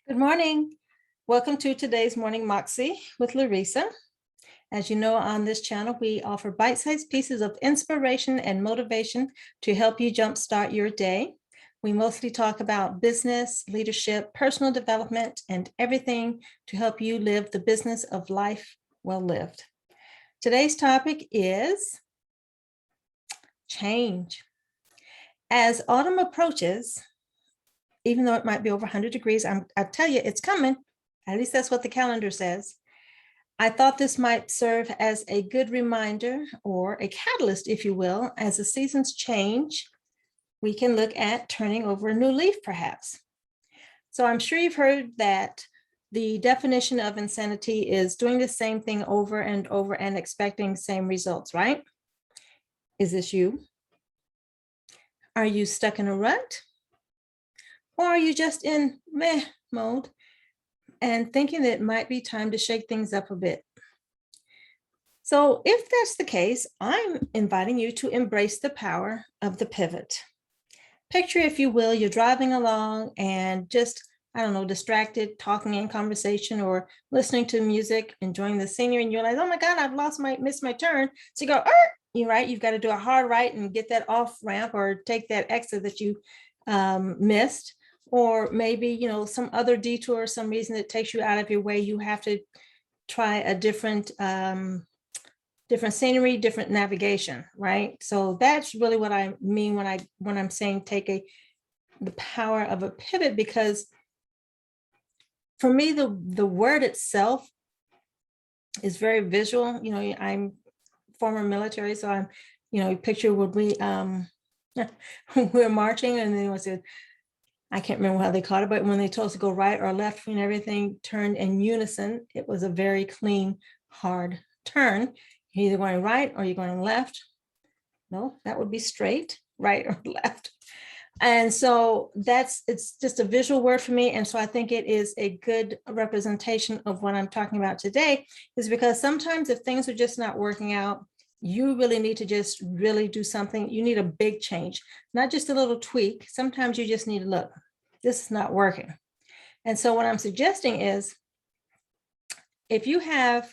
Good morning. Welcome to today's Morning Moxie with Larisa. As you know, on this channel, we offer bite-sized pieces of inspiration and motivation to help you jumpstart your day. We mostly talk about business, leadership, personal development, and everything to help you live the business of life well lived. Today's topic is change. As autumn approaches, even though it might be over 100 degrees, I tell you, it's coming. At least that's what the calendar says. I thought this might serve as a good reminder or a catalyst, if you will. As the seasons change, we can look at turning over a new leaf, perhaps. So I'm sure you've heard that the definition of insanity is doing the same thing over and over and expecting same results, right? Is this you? Are you stuck in a rut? Or are you just in meh mode and thinking that it might be time to shake things up a bit? So if that's the case, I'm inviting you to embrace the power of the pivot. Picture, if you will, you're driving along and just, distracted, talking in conversation or listening to music, enjoying the scenery, and you're like, oh my God, missed my turn. So you go, you're right, you've got to do a hard right and get that off ramp or take that exit that you missed. Or maybe, some other detour, some reason that takes you out of your way. You have to try a different scenery, different navigation, right? So that's really what I mean when I'm saying take the power of a pivot, because for me, the word itself is very visual. I'm former military, so I'm, picture when we we're marching and then was it. I can't remember how they called it, but when they told us to go right or left and everything turned in unison, it was a very clean, hard turn. You're either going right or you're going left. No, that would be straight, right or left. And so it's just a visual word for me. And so I think it is a good representation of what I'm talking about today, is because sometimes if things are just not working out, you really need to just really do something. You need a big change, not just a little tweak. Sometimes you just need to look, this is not working. And so what I'm suggesting is, if you have,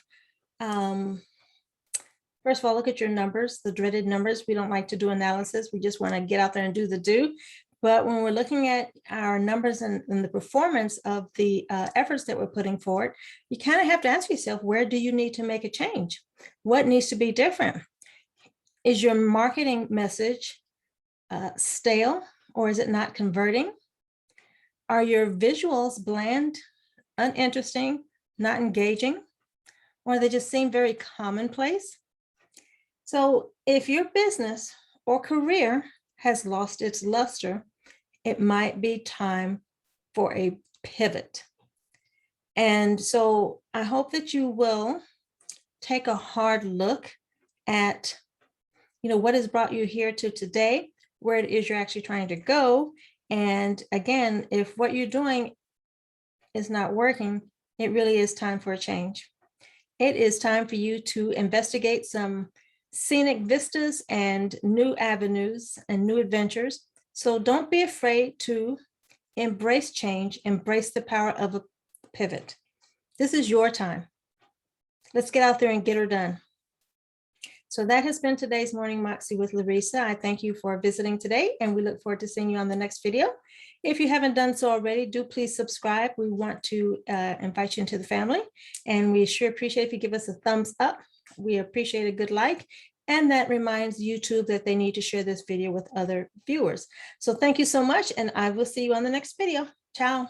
first of all, look at your numbers, the dreaded numbers. We don't like to do analysis. We just want to get out there and do the do. But when we're looking at our numbers and the performance of the efforts that we're putting forward, you kind of have to ask yourself, where do you need to make a change? What needs to be different? Is your marketing message stale, or is it not converting? Are your visuals bland, uninteresting, not engaging, or they just seem very commonplace? So if your business or career has lost its luster, it might be time for a pivot. And so I hope that you will take a hard look at, what has brought you here to today, where it is you're actually trying to go. And again, if what you're doing is not working, it really is time for a change. It is time for you to investigate some scenic vistas and new avenues and new adventures. So don't be afraid to embrace change, embrace the power of a pivot. This is your time. Let's get out there and get her done. So that has been today's Morning Moxie with Larisa. I thank you for visiting today, and we look forward to seeing you on the next video. If you haven't done so already, do please subscribe. We want to invite you into the family, and we sure appreciate if you give us a thumbs up. We appreciate a good like, and that reminds YouTube that they need to share this video with other viewers. So thank you so much, and I will see you on the next video. Ciao.